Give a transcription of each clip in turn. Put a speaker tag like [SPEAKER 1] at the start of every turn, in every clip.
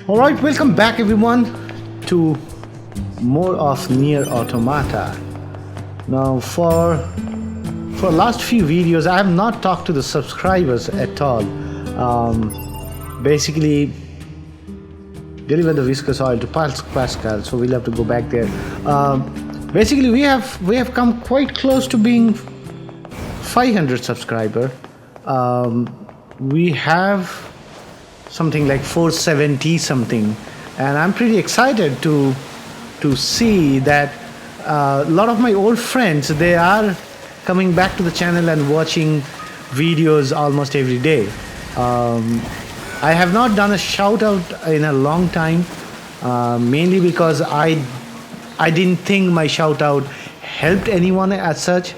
[SPEAKER 1] Alright, welcome back everyone to more of Nia Otomata. Now for last few videos I have not talked to the subscribers at all. Basically deliver the viscous oil to Pascal, so we'll have to go back there. Basically we have come quite close to being 500 subscriber. We have something like 470 something, and I'm pretty excited to see that a lot of my old friends, they are coming back to the channel and watching videos almost every day. I have not done a shout out in a long time, mainly because I didn't think my shout out helped anyone as such.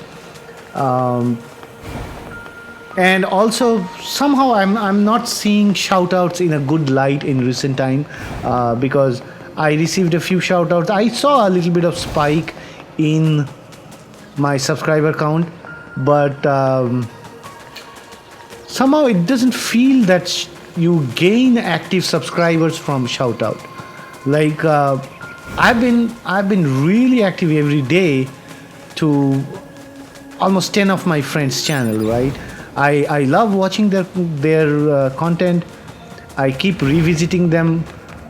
[SPEAKER 1] And also somehow I'm not seeing shoutouts in a good light in recent time, because I received a few shoutouts. I saw a little bit of spike in my subscriber count, but somehow it doesn't feel that you gain active subscribers from shoutout. Like I've been really active every day to almost 10 of my friends' channel, right? I love watching their content. I keep revisiting them,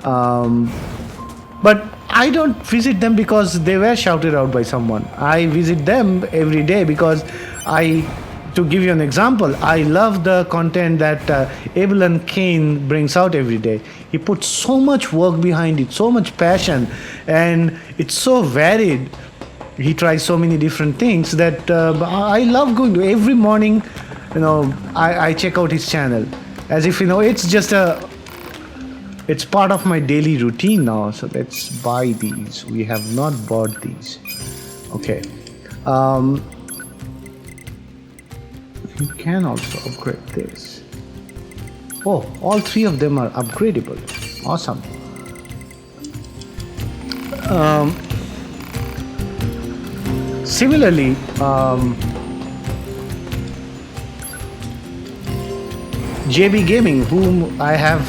[SPEAKER 1] but I don't visit them because they were shouted out by someone. I visit them every day because to give you an example, I love the content that Abel and Cain brings out every day. He puts so much work behind it, so much passion, and it's so varied. He tries so many different things that I love going to every morning. I check out his channel as if it's part of my daily routine now. So let's buy these. We have not bought these. Okay. You can also upgrade this. Oh, all three of them are upgradable. Awesome. Similarly, JB Gaming, whom I have,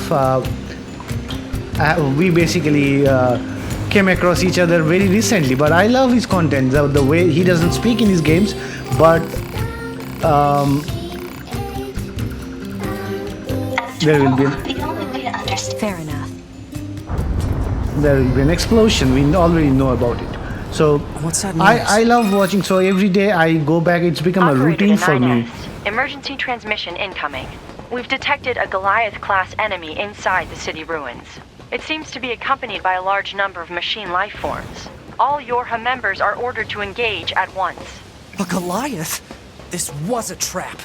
[SPEAKER 1] we basically came across each other very recently, but I love his content, the way he doesn't speak in his games, but there will be
[SPEAKER 2] fair enough.
[SPEAKER 1] There will be an explosion. We already know about it. So
[SPEAKER 2] what's that noise?
[SPEAKER 1] I love watching. So every day I go back. It's become a routine for me.
[SPEAKER 3] Emergency transmission incoming. We've detected a Goliath-class enemy inside the city ruins. It seems to be accompanied by a large number of machine life forms. All Yorha members are ordered to engage at once.
[SPEAKER 2] A Goliath? This was a trap.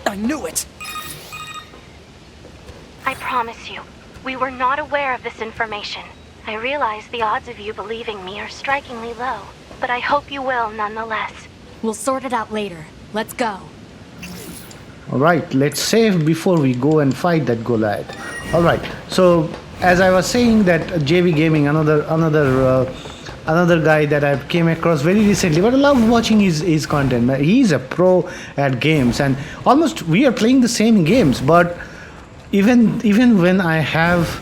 [SPEAKER 2] I knew it.
[SPEAKER 4] I promise you, we were not aware of this information. I realize the odds of you believing me are strikingly low, but I hope you will nonetheless.
[SPEAKER 5] We'll sort it out later. Let's go.
[SPEAKER 1] Alright, let's save before we go and fight that Goliath. Alright, so as I was saying, that JV Gaming, another guy that I came across very recently, but I love watching his content. He's a pro at games, and almost we are playing the same games, but even when I have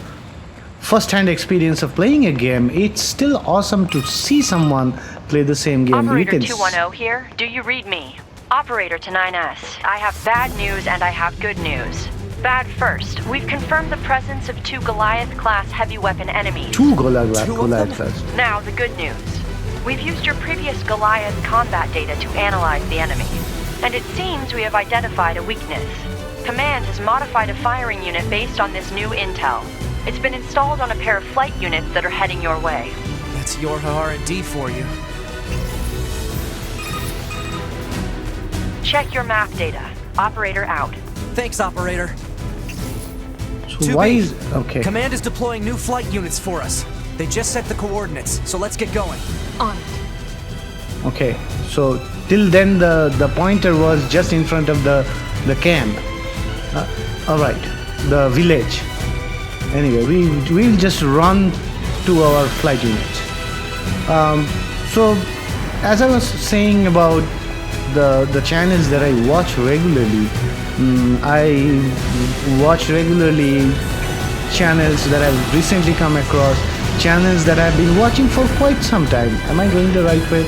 [SPEAKER 1] first-hand experience of playing a game, it's still awesome to see someone play the same game.
[SPEAKER 3] Operator 210 here. Do you read me? Operator to 9S. I have bad news and I have good news. Bad first. We've confirmed the presence of 2 Goliath-class heavy weapon enemies.
[SPEAKER 1] 2 Goliath class.
[SPEAKER 3] Now, the good news. We've used your previous Goliath combat data to analyze the enemy, and it seems we have identified a weakness. Command has modified a firing unit based on this new intel. It's been installed on a pair of flight units that are heading your way.
[SPEAKER 2] That's your R&D for you.
[SPEAKER 3] Check your map data. Operator out.
[SPEAKER 2] Thanks, Operator.
[SPEAKER 1] So why is... Okay.
[SPEAKER 2] Command is deploying new flight units for us. They just set the coordinates, so let's get going.
[SPEAKER 5] On it.
[SPEAKER 1] Okay, so till then the pointer was just in front of the camp. Alright, the village. Anyway, we'll just run to our flight units. So as I was saying about the channels that I watch regularly, I watch regularly channels that I've recently come across, channels that I've been watching for quite some time. Am I going the right way?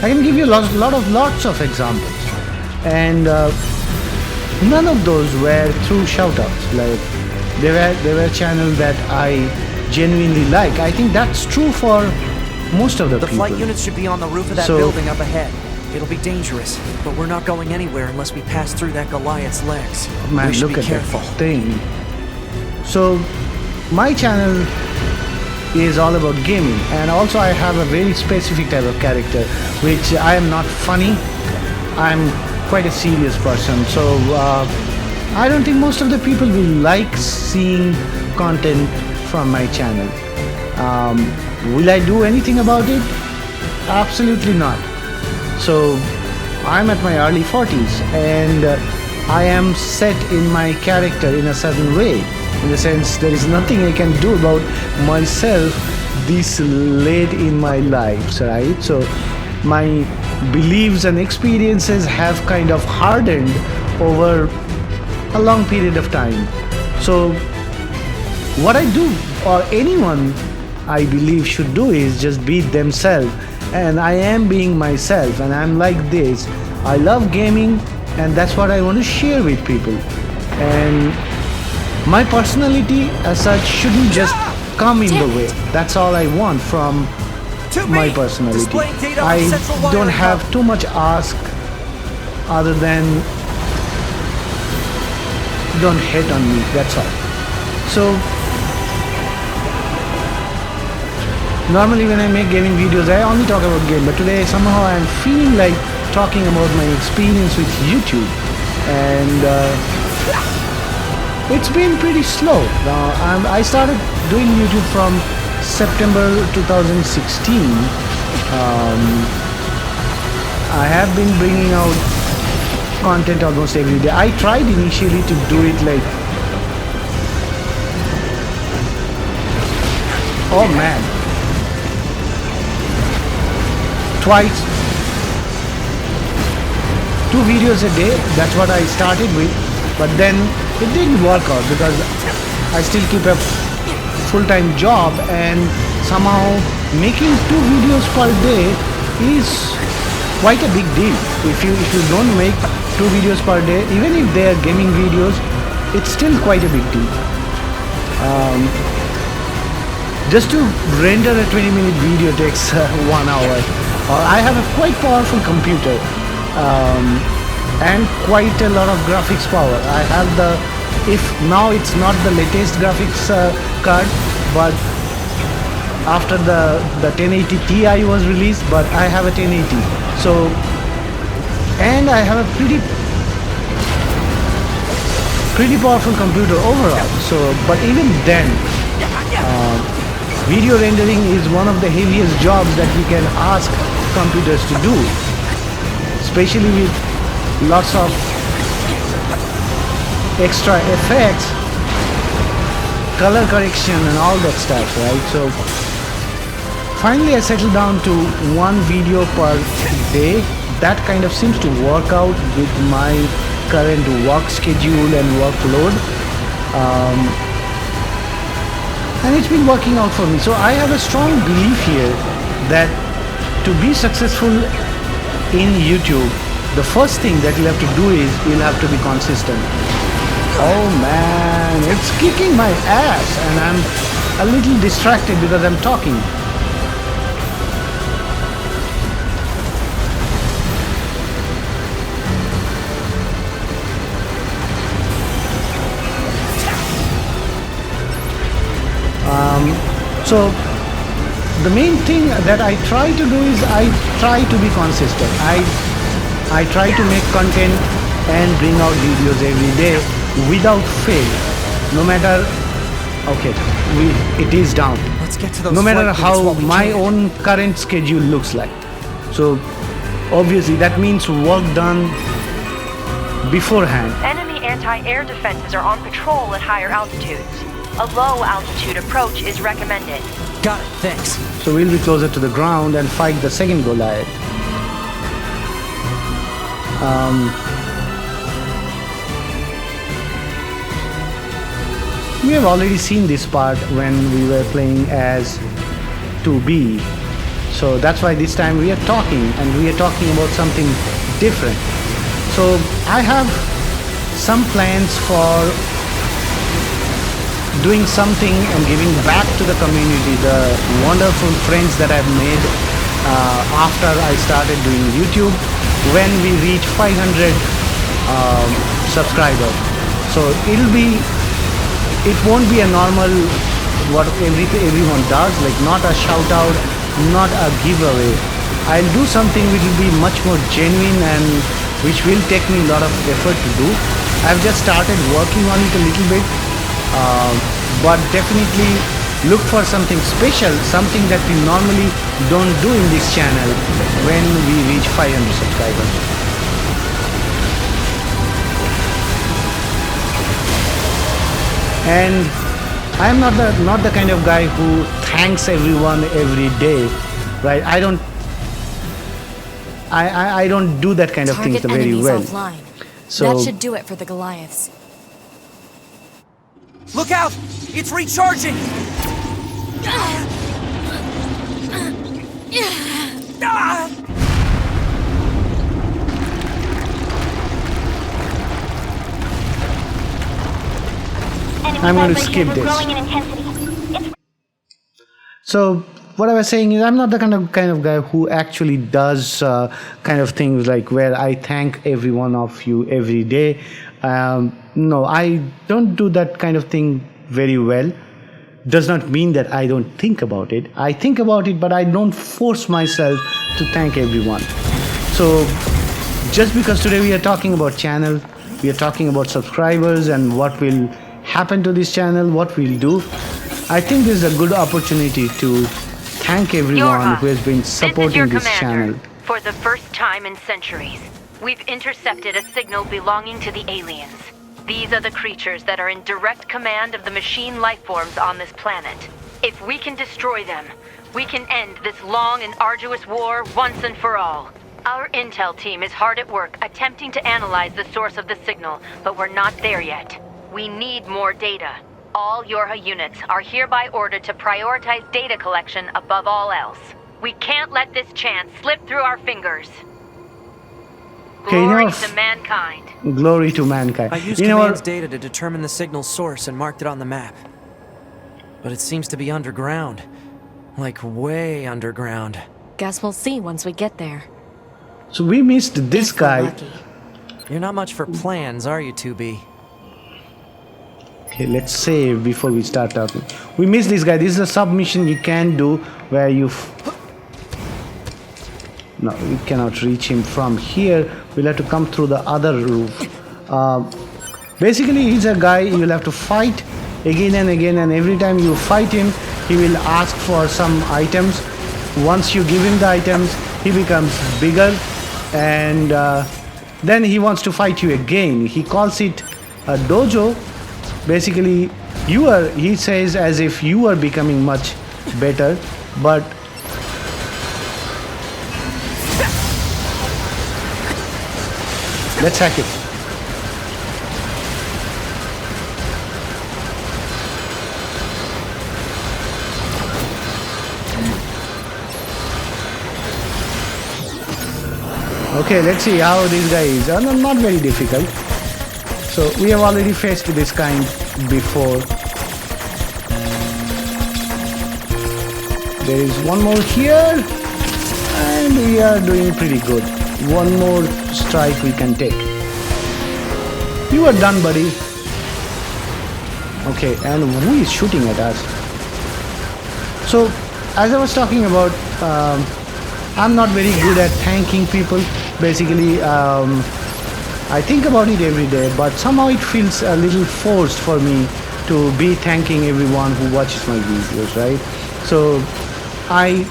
[SPEAKER 1] I can give you lots of examples, and none of those were through shoutouts. Like they were channels that I genuinely like. I think that's true for most of the people.
[SPEAKER 2] The flight units should be on the roof of that building up ahead. It'll be dangerous, but we're not going anywhere unless we pass through that Goliath's legs.
[SPEAKER 1] Man,
[SPEAKER 2] we should
[SPEAKER 1] look
[SPEAKER 2] be
[SPEAKER 1] at
[SPEAKER 2] careful.
[SPEAKER 1] that thing. So, my channel is all about gaming, and also I have a very specific type of character, which I am not funny. I'm quite a serious person, so I don't think most of the people will like seeing content from my channel. Will I do anything about it? Absolutely not. So I'm at my early 40s, and I am set in my character in a certain way, in the sense there is nothing I can do about myself this late in my life, right? So my beliefs and experiences have kind of hardened over a long period of time. So what I do, or anyone I believe should do, is just be themselves. And I am being myself, and I'm like this. I love gaming, and that's what I want to share with people. And my personality as such shouldn't just come in the way. That's all I want from my personality. I don't have too much ask other than don't hate on me, that's all. So normally when I make gaming videos, I only talk about game, but today somehow I'm feeling like talking about my experience with YouTube, and it's been pretty slow. I started doing YouTube from September 2016. I have been bringing out content almost every day. I tried initially to do it like, oh man, twice, 2 videos a day. That's what I started with, but then it didn't work out because I still keep a full-time job, and somehow making 2 videos per day is quite a big deal. If you don't make 2 videos per day, even if they are gaming videos, it's still quite a big deal. Just to render a 20-minute video takes 1 hour. I have a quite powerful computer and quite a lot of graphics power. I have now it's not the latest graphics card, but after the 1080 Ti was released, but I have a 1080. So, and I have a pretty powerful computer overall. So, but even then, video rendering is one of the heaviest jobs that we can ask computers to do, especially with lots of extra effects, color correction and all that stuff, right? So finally I settled down to 1 video per day. That kind of seems to work out with my current work schedule and workload, and it's been working out for me. So I have a strong belief here that to be successful in YouTube, the first thing that you have to do is you'll have to be consistent. Oh man, it's kicking my ass, and I'm a little distracted because I'm talking. So the main thing that I try to do is I try to be consistent. I try to make content and bring out videos every day without fail. No matter, okay, it is down.
[SPEAKER 2] Let's get to those
[SPEAKER 1] no matter how
[SPEAKER 2] while we
[SPEAKER 1] my
[SPEAKER 2] can.
[SPEAKER 1] own current schedule looks like. So obviously that means work done beforehand.
[SPEAKER 3] Enemy anti-air defenses are on patrol at higher altitudes. A low altitude approach is recommended.
[SPEAKER 2] Got it, thanks.
[SPEAKER 1] So we'll be closer to the ground and fight the second Goliath. we have already seen this part when we were playing as 2B. So that's why this time we are talking, and we are talking about something different. So I have some plans for doing something and giving back to the community, the wonderful friends that I've made after I started doing YouTube when we reach 500 subscribers. So it won't be a normal what everyone does, like not a shout out, not a giveaway. I'll do something which will be much more genuine and which will take me a lot of effort to do. I've just started working on it a little bit, but definitely look for something special, something that we normally don't do in this channel when we reach 500 subscribers. And I'm not the kind of guy who thanks everyone every day, right? I don't do that kind of things very well.
[SPEAKER 5] Offline.
[SPEAKER 1] So
[SPEAKER 5] that should do it for the Goliaths.
[SPEAKER 2] Look out! It's recharging! Ah!
[SPEAKER 1] I'm going to skip this. So what I was saying is I'm not the kind of guy who actually does kind of things like where I thank every one of you every day. No, I don't do that kind of thing very well. Does not mean that I don't think about it. I think about it, but I don't force myself to thank everyone. So just because today we are talking about channel, we are talking about subscribers and what will happen to this channel, what we'll do, I think this is a good opportunity to thank everyone who has been supporting this channel.
[SPEAKER 3] For the first time in centuries, we've intercepted a signal belonging to the aliens. These are the creatures that are in direct command of the machine lifeforms on this planet. If we can destroy them, we can end this long and arduous war once and for all. Our intel team is hard at work attempting to analyze the source of the signal, but we're not there yet. We need more data. All Yorha units are hereby ordered to prioritize data collection above all else. We can't let this chance slip through our fingers. Glory to mankind.
[SPEAKER 1] Glory to mankind.
[SPEAKER 2] I used Command's data to determine the signal's source and marked it on the map. But it seems to be underground. Like way underground.
[SPEAKER 5] Guess we'll see once we get there.
[SPEAKER 1] So we missed this guy.
[SPEAKER 5] Lucky.
[SPEAKER 2] You're not much for plans, are you, 2B?
[SPEAKER 1] Okay, let's save before we start talking. We missed this guy. This is a submission you can do where you... No, you cannot reach him from here. We'll have to come through the other roof. Basically, he's a guy you will have to fight again and again, and every time you fight him, he will ask for some items. Once you give him the items, he becomes bigger, and then he wants to fight you again. He calls it a dojo. Basically, he says as if you are becoming much better, but let's hack it. Okay, let's see how this guy is. Not very difficult. So we have already faced this kind before. There is one more here, and we are doing pretty good. One more strike we can take. You are done, buddy. Okay, and who is shooting at us? So, as I was talking about, I'm not very good at thanking people. Basically, I think about it every day, but somehow it feels a little forced for me to be thanking everyone who watches my videos, right? So, I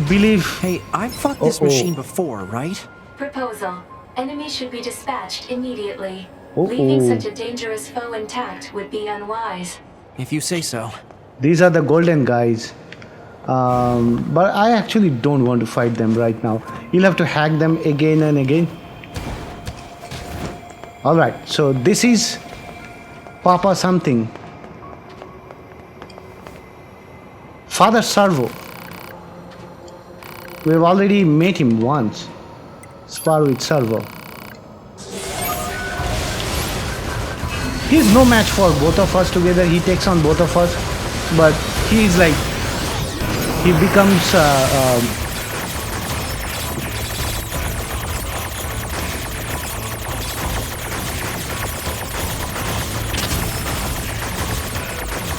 [SPEAKER 1] believe...
[SPEAKER 2] Hey, I've fought this machine before, right?
[SPEAKER 6] Proposal. Enemy should be dispatched immediately. Leaving such a dangerous foe intact would be unwise.
[SPEAKER 2] If you say so.
[SPEAKER 1] These are the golden guys. But I actually don't want to fight them right now. You'll have to hack them again and again. Alright, so this is Papa something. Father Servo. We've already met him once. Spar with Servo. He's no match for both of us together. He takes on both of us, but he's like, he becomes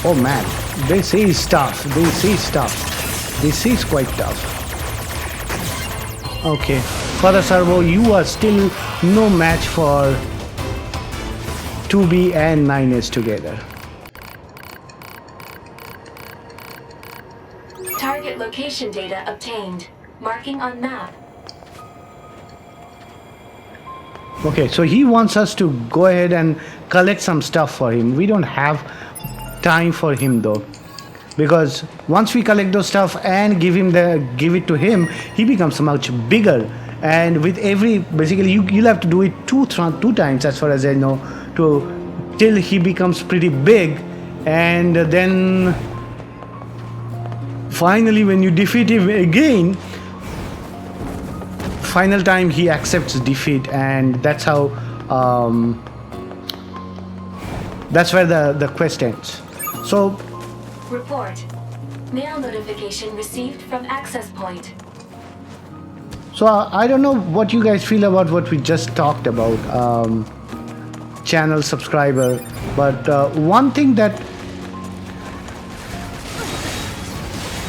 [SPEAKER 1] oh man, they say he's tough. This is quite tough. Okay, Father Servo, you are still no match for 2B and 9S together.
[SPEAKER 6] Target location data obtained. Marking on map.
[SPEAKER 1] Okay, so he wants us to go ahead and collect some stuff for him. We don't have time for him though, because once we collect those stuff and give it to him, he becomes much bigger. And with every, basically you'll have to do it two times as far as I know, till he becomes pretty big, and then finally when you defeat him again, final time he accepts defeat, and that's how that's where the quest ends. So
[SPEAKER 6] Report. Mail notification received from access point.
[SPEAKER 1] So I don't know what you guys feel about what we just talked about, channel subscriber, but one thing that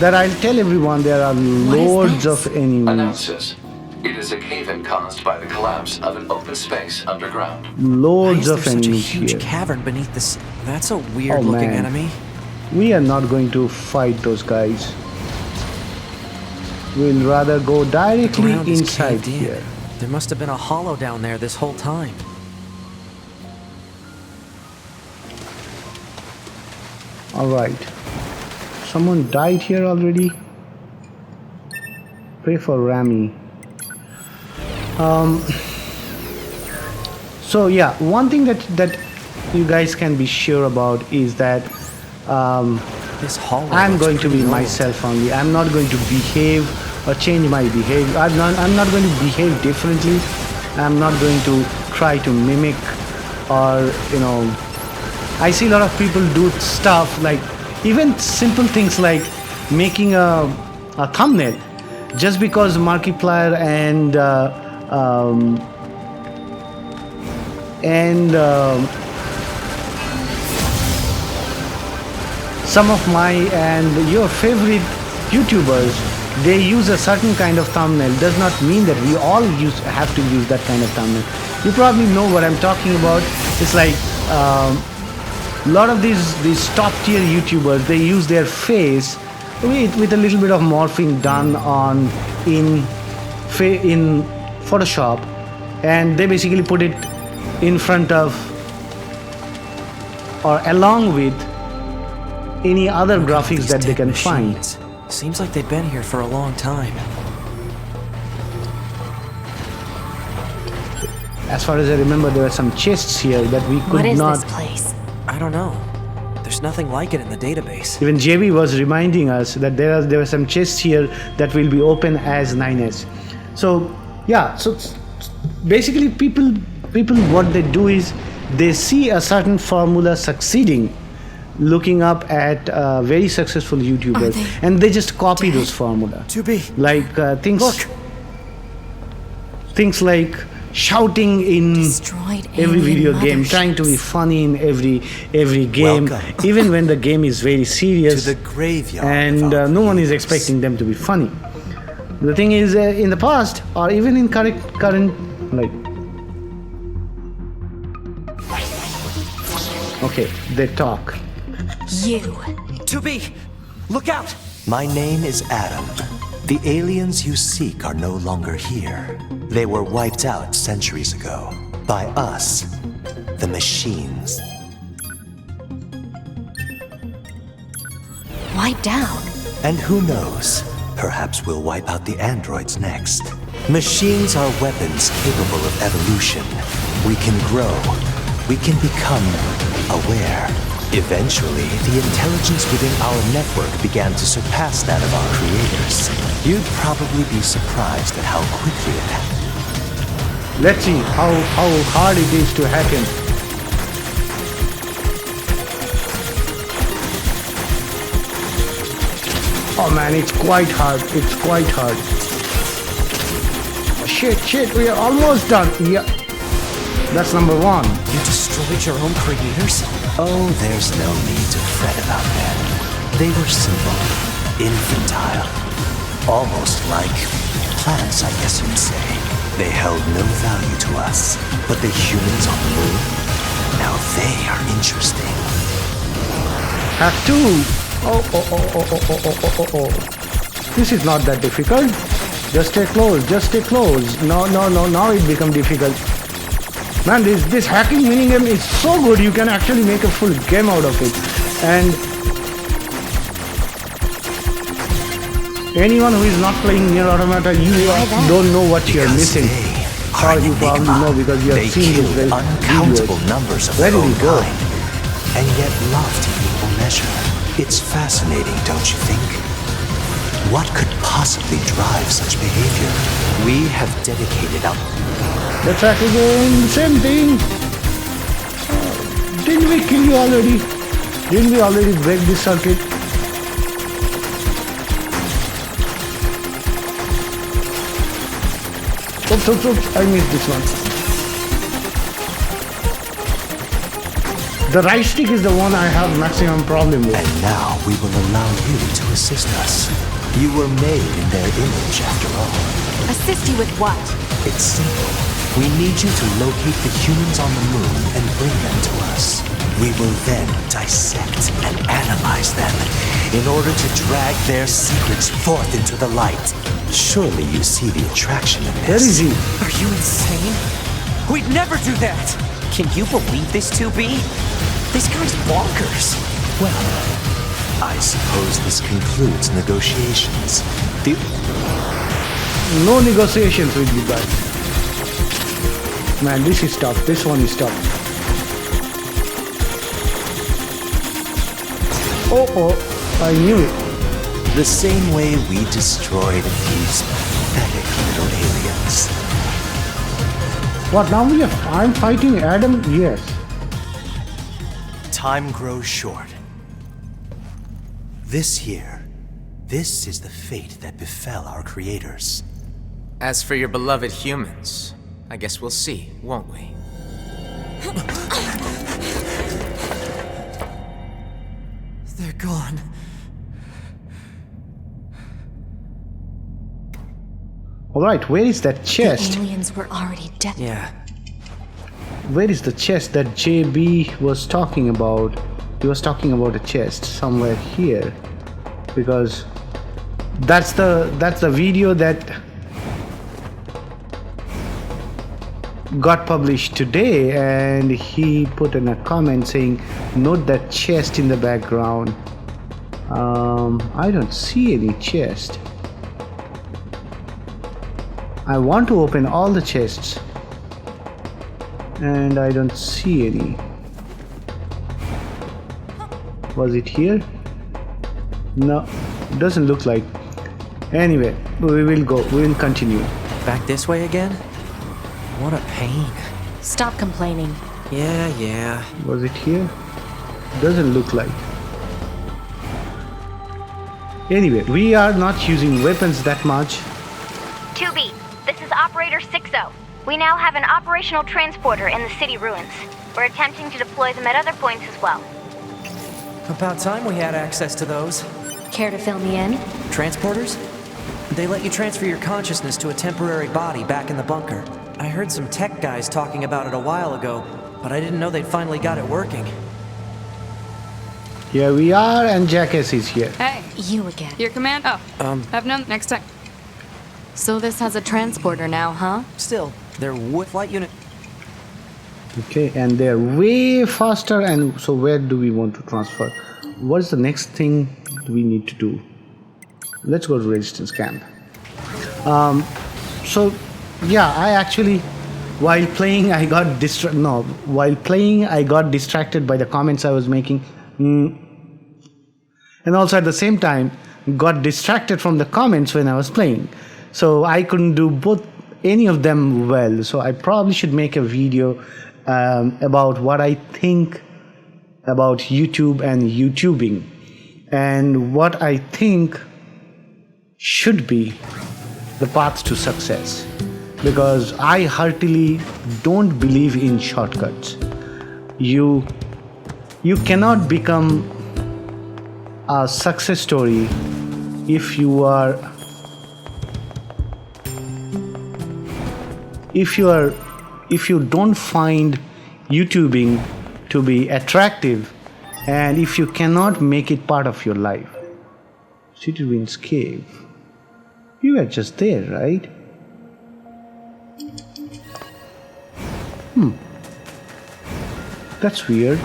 [SPEAKER 1] I'll tell everyone, there are loads of enemies.
[SPEAKER 7] Analysis. It is a cave-in caused by the collapse of an open space underground.
[SPEAKER 1] Loads
[SPEAKER 2] Why
[SPEAKER 1] of
[SPEAKER 2] is there such a
[SPEAKER 1] enemies
[SPEAKER 2] huge
[SPEAKER 1] here.
[SPEAKER 2] cavern beneath this? That's a weird-looking
[SPEAKER 1] man.
[SPEAKER 2] enemy.
[SPEAKER 1] We are not going to fight those guys. We'll rather go
[SPEAKER 2] The
[SPEAKER 1] directly
[SPEAKER 2] ground is
[SPEAKER 1] inside
[SPEAKER 2] caved in.
[SPEAKER 1] here.
[SPEAKER 2] There must have been a hollow down there this whole time.
[SPEAKER 1] Alright. Someone died here already? Pray for Rami. So yeah, one thing that you guys can be sure about is that
[SPEAKER 2] This hollow
[SPEAKER 1] I'm
[SPEAKER 2] looks
[SPEAKER 1] going to be
[SPEAKER 2] pretty old.
[SPEAKER 1] myself only. I'm not going to behave or change my behavior. I'm not going to behave differently. I'm not going to try to mimic, or I see a lot of people do stuff like even simple things like making a thumbnail just because Markiplier and some of my and your favorite YouTubers, they use a certain kind of thumbnail. Does not mean that we all have to use that kind of thumbnail. You probably know what I'm talking about. It's like a lot of these top tier YouTubers, they use their face with a little bit of morphing done in Photoshop, and they basically put it in front of or along with any other graphics
[SPEAKER 2] These
[SPEAKER 1] that they
[SPEAKER 2] dead
[SPEAKER 1] can find.
[SPEAKER 2] machines. Seems like they've been here for a long time.
[SPEAKER 1] As far as I remember, there were some chests here that we
[SPEAKER 5] What
[SPEAKER 1] could
[SPEAKER 5] is
[SPEAKER 1] not.
[SPEAKER 5] this place?
[SPEAKER 2] I don't know. There's nothing like it in the database.
[SPEAKER 1] Even JB was reminding us that there were some chests here that will be open as 9S. So yeah, so basically people what they do is they see a certain formula succeeding, looking up at very successful YouTubers, and they just copy those formula.
[SPEAKER 2] To be.
[SPEAKER 1] Like things.
[SPEAKER 2] Look.
[SPEAKER 1] Things like shouting in
[SPEAKER 5] Destroyed
[SPEAKER 1] every
[SPEAKER 5] alien
[SPEAKER 1] video game,
[SPEAKER 5] motherships.
[SPEAKER 1] trying to be funny in every game,
[SPEAKER 8] Welcome.
[SPEAKER 1] even when the game is very serious,
[SPEAKER 8] To the graveyard
[SPEAKER 1] and
[SPEAKER 8] of our
[SPEAKER 1] no one is
[SPEAKER 8] peers.
[SPEAKER 1] expecting them to be funny. The thing is, in the past or even in current like, okay, they talk.
[SPEAKER 5] You.
[SPEAKER 2] To be. Look out.
[SPEAKER 8] My name is Adam. The aliens you seek are no longer here. They were wiped out centuries ago. By us, the machines.
[SPEAKER 5] Wiped out.
[SPEAKER 8] And who knows? Perhaps we'll wipe out the androids next. Machines are weapons capable of evolution. We can grow. We can become aware. Eventually, the intelligence within our network began to surpass that of our creators. You'd probably be surprised at how quickly it happened.
[SPEAKER 1] Let's see how hard it is to hack him. Oh man, it's quite hard. It's quite hard. Shit, we are almost done. Yeah. That's number one.
[SPEAKER 2] You destroyed your own creators?
[SPEAKER 8] Oh, there's no need to fret about them. They were simple, infantile, almost like plants, I guess you'd say. They held no value to us, but the humans on the moon, now they are interesting.
[SPEAKER 1] Hack 2. Oh. This is not that difficult. Just stay close. No, now it becomes difficult. Man, this hacking minigame is so good, you can actually make a full game out of it. And anyone who is not playing NieR Automata, you don't know what you are missing. Or you probably know because you have seen this very
[SPEAKER 8] uncountable numbers of
[SPEAKER 1] Where
[SPEAKER 8] their
[SPEAKER 1] did
[SPEAKER 8] own
[SPEAKER 1] he go?
[SPEAKER 8] kind, and yet loved in equal measure. It's fascinating, don't you think? What could possibly drive such behavior? We have dedicated our...
[SPEAKER 1] Let's hack again. Same thing. Didn't we kill you already? Didn't we already break this circuit? Oops. I missed this one. The right stick is the one I have maximum problem with.
[SPEAKER 8] And now we will allow you to assist us. You were made in their image after all.
[SPEAKER 5] Assist you with what?
[SPEAKER 8] It's simple. We need you to locate the humans on the moon and bring them to us. We will then dissect and analyze them in order to drag their secrets forth into the light. Surely you see the attraction in this.
[SPEAKER 1] Where is he?
[SPEAKER 2] Are you insane? We'd never do that! Can you believe this, 2B? This guy's bonkers.
[SPEAKER 8] Well, I suppose this concludes negotiations.
[SPEAKER 1] No negotiations with you guys. Man, this is tough. This one is tough. Oh, I knew it.
[SPEAKER 8] The same way we destroyed these pathetic little aliens.
[SPEAKER 1] What, now I'm fighting Adam? Yes.
[SPEAKER 8] Time grows short. This is the fate that befell our creators.
[SPEAKER 9] As for your beloved humans, I guess we'll see, won't we?
[SPEAKER 2] They're gone.
[SPEAKER 1] Alright, where is that chest?
[SPEAKER 5] The aliens were already dead.
[SPEAKER 2] Yeah.
[SPEAKER 1] Where is the chest that JB was talking about? He was talking about a chest somewhere here. Because that's the video that got published today, and he put in a comment saying note that chest in the background. I don't see any chest. I want to open all the chests and I don't see any. Was it here? No, doesn't look like. Anyway, we will continue.
[SPEAKER 2] Back this way again? What a pain.
[SPEAKER 5] Stop complaining.
[SPEAKER 2] Yeah.
[SPEAKER 1] Was it here? Doesn't look like. Anyway, we are not using weapons that much.
[SPEAKER 4] 2B, this is Operator 60. We now have an operational transporter in the city ruins. We're attempting to deploy them at other points as well.
[SPEAKER 2] About time we had access to those.
[SPEAKER 5] Care to fill me in?
[SPEAKER 2] Transporters? They let you transfer your consciousness to a temporary body back in the bunker. I heard some tech guys talking about it a while ago, but I didn't know they'd finally got it working.
[SPEAKER 1] Here we are, and Jackass is here.
[SPEAKER 10] Hey,
[SPEAKER 5] You again.
[SPEAKER 10] your command? Oh, have none next time.
[SPEAKER 5] So this has a transporter now, huh?
[SPEAKER 2] Still, they're flight unit.
[SPEAKER 1] Okay, and they're way faster, and so where do we want to transfer? What's the next thing we need to do? Let's go to Resistance Camp. So yeah, I actually while playing I got distracted by the comments I was making. And also at the same time got distracted from the comments when I was playing, so I couldn't do any of them well. So I probably should make a video about what I think about YouTube and YouTubing, and what I think should be the path to success, because I heartily don't believe in shortcuts. You cannot become a success story if you don't find YouTubing to be attractive, and if you cannot make it part of your life. City Ruins Cave. You were just there, right? That's weird.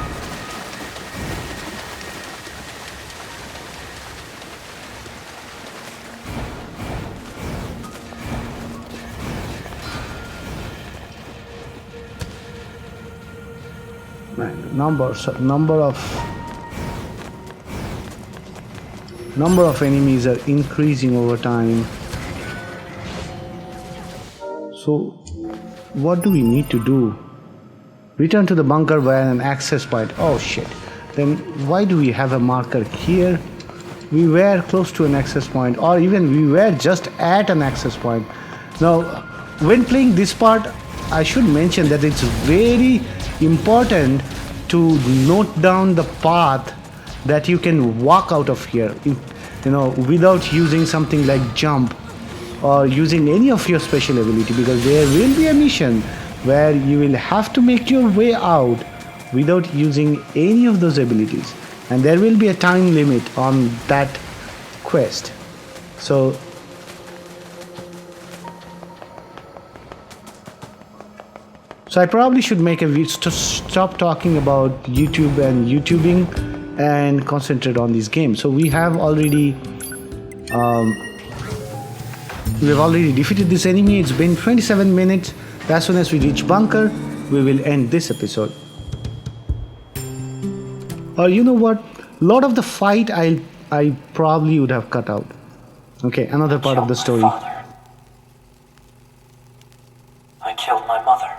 [SPEAKER 1] Man, the number of enemies are increasing over time. So what do we need to do? Return to the bunker via an access point. Oh shit. Then why do we have a marker here? We were close to an access point, or even we were just at an access point. Now, when playing this part, I should mention that it's very important to note down the path that you can walk out of here, without using something like jump or using any of your special ability, because there will be a mission where you will have to make your way out without using any of those abilities, and there will be a time limit on that quest. So I probably should make a video to stop talking about YouTube and YouTubing and concentrate on these games. So we have already defeated this enemy. It's been 27 minutes. As soon as we reach bunker, we will end this episode. Or you know what? A lot of the fight I probably would have cut out. Okay, another part of the story.
[SPEAKER 8] I killed my mother.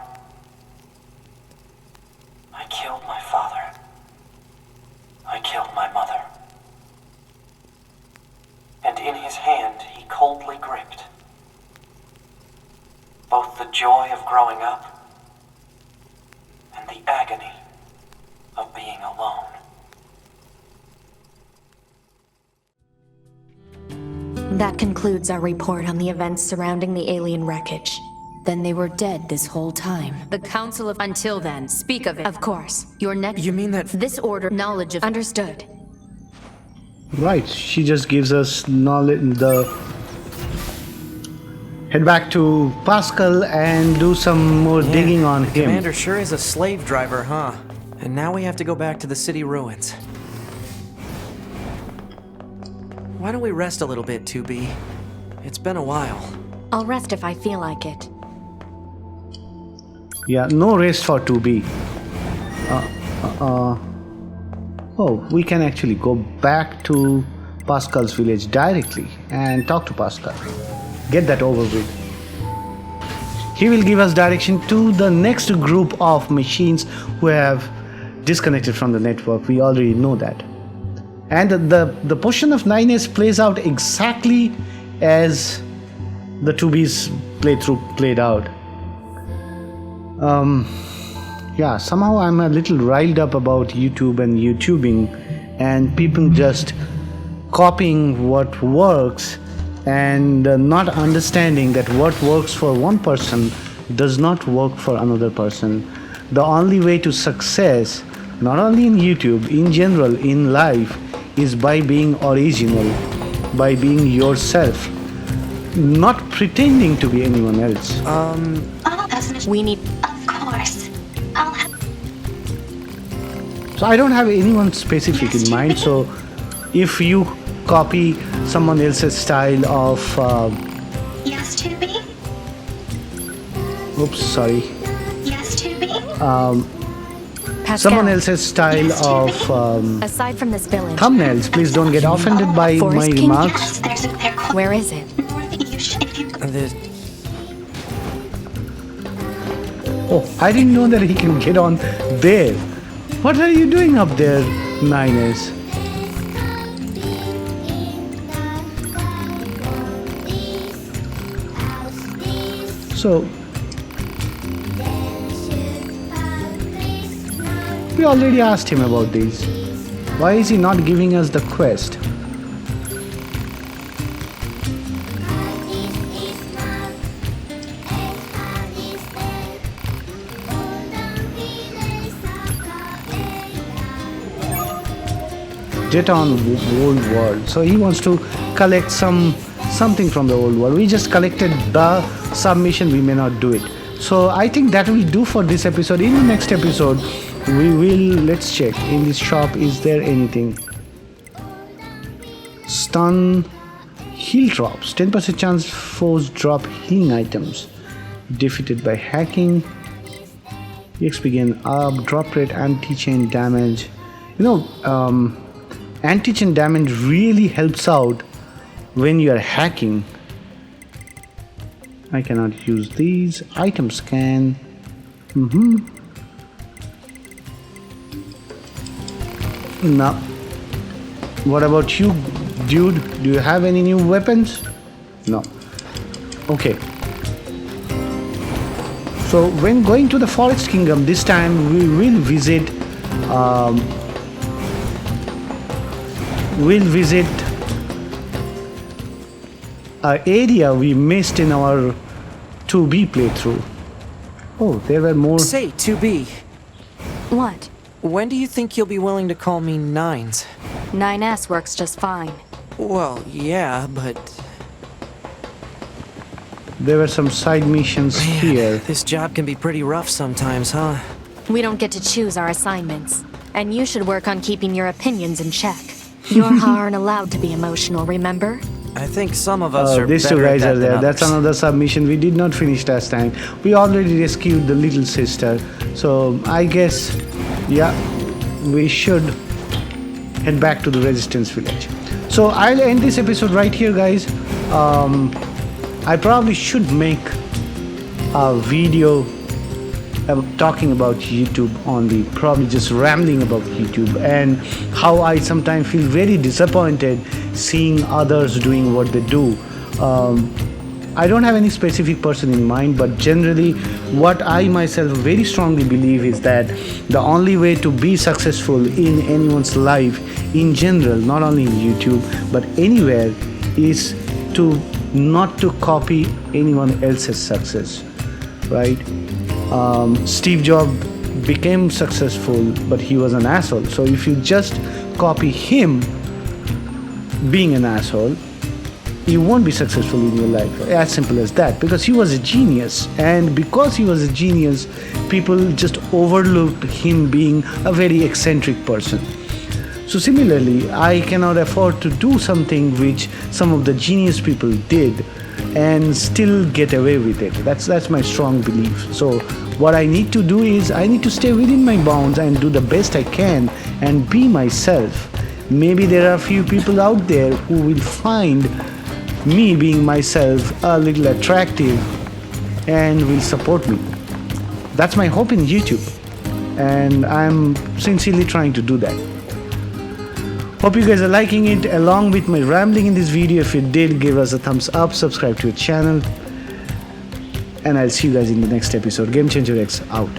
[SPEAKER 8] I killed my father. I killed my mother. And in his hand he coldly gripped both the joy of growing up and the agony of being alone.
[SPEAKER 5] That concludes our report on the events surrounding the alien wreckage.
[SPEAKER 11] Then they were dead this whole time. The Council of... Until then, speak of it.
[SPEAKER 5] Of course.
[SPEAKER 11] Your next...
[SPEAKER 2] You mean that...
[SPEAKER 11] This order, knowledge of...
[SPEAKER 5] Understood.
[SPEAKER 1] Right, she just gives us knowledge. Head back to Pascal and do some more digging on him.
[SPEAKER 2] Commander sure is a slave driver, huh? And now we have to go back to the city ruins. Why don't we rest a little bit, 2B? It's been a while.
[SPEAKER 5] I'll rest if I feel like it.
[SPEAKER 1] Yeah, no rest for 2B. Oh, we can actually go back to Pascal's village directly and talk to Pascal. Get that over with. He will give us direction to the next group of machines who have disconnected from the network. We already know that. And the portion of 9S plays out exactly as the 2B's playthrough played out. Yeah, somehow I'm a little riled up about YouTube and YouTubing and people just copying what works and not understanding that what works for one person does not work for another person. The only way to success, not only in YouTube, in general, in life, is by being original, by being yourself, not pretending to be anyone else.
[SPEAKER 5] We need...
[SPEAKER 4] Of course. I'll have...
[SPEAKER 1] So I don't have anyone specific in mind, so if you copy someone else's style of...
[SPEAKER 4] Yes, 2B?
[SPEAKER 1] Oops, sorry.
[SPEAKER 4] Yes, 2B?
[SPEAKER 5] Pascal.
[SPEAKER 1] someone else's style of
[SPEAKER 5] Aside from this village,
[SPEAKER 1] thumbnails. Please don't get offended by my remarks.
[SPEAKER 5] where is it?
[SPEAKER 1] Oh, I didn't know that he can get on there. What are you doing up there, Niners? So, we already asked him about these. Why is he not giving us the quest? Data on old world. So he wants to collect something from the old world. We just collected the submission, we may not do it. So I think that will do for this episode. In the next episode, we will, let's check in this shop, is there anything? Stun heal drops, 10% chance foes drop healing items. Defeated by hacking. EXP gain up, drop rate, anti-chain damage. You know, anti-chain damage really helps out when you are hacking. I cannot use these. Item scan. Now, what about you, dude? Do you have any new weapons? No. Okay. So when going to the Forest Kingdom this time, we will visit an area we missed in our 2B playthrough. Oh, there were more.
[SPEAKER 2] Say, 2B,
[SPEAKER 5] What?
[SPEAKER 2] when do you think you'll be willing to call me Nines?
[SPEAKER 5] 9S works just fine.
[SPEAKER 2] Well, yeah, but...
[SPEAKER 1] There were some side missions here.
[SPEAKER 2] This job can be pretty rough sometimes, huh?
[SPEAKER 5] We don't get to choose our assignments. And you should work on keeping your opinions in check. Yorha aren't allowed to be emotional, remember?
[SPEAKER 2] I think some of us are
[SPEAKER 1] These two
[SPEAKER 2] better at
[SPEAKER 1] guys
[SPEAKER 2] that
[SPEAKER 1] are
[SPEAKER 2] than
[SPEAKER 1] there. That's
[SPEAKER 2] others.
[SPEAKER 1] another submission we did not finish last time. We already rescued the little sister. So I guess, yeah, we should head back to the Resistance Village. So I'll end this episode right here, guys. I probably should make a video talking about YouTube only, probably just rambling about YouTube and how I sometimes feel very disappointed seeing others doing what they do. I don't have any specific person in mind, but generally what I myself very strongly believe is that the only way to be successful in anyone's life in general, not only in YouTube but anywhere, is to not to copy anyone else's success, right? Steve Jobs became successful, but he was an asshole. So if you just copy him being an asshole, you won't be successful in your life. As simple as that. Because he was a genius, and because he was a genius, people just overlooked him being a very eccentric person. So similarly, I cannot afford to do something which some of the genius people did and still get away with it. That's my strong belief. So what I need to do is I need to stay within my bounds and do the best I can and be myself. Maybe there are a few people out there who will find me being myself a little attractive and will support me. That's my hope in YouTube, and I'm sincerely trying to do that. Hope you guys are liking it along with my rambling in this video. If you did, give us a thumbs up, subscribe to our channel, and I'll see you guys in the next episode. Game Changer X out.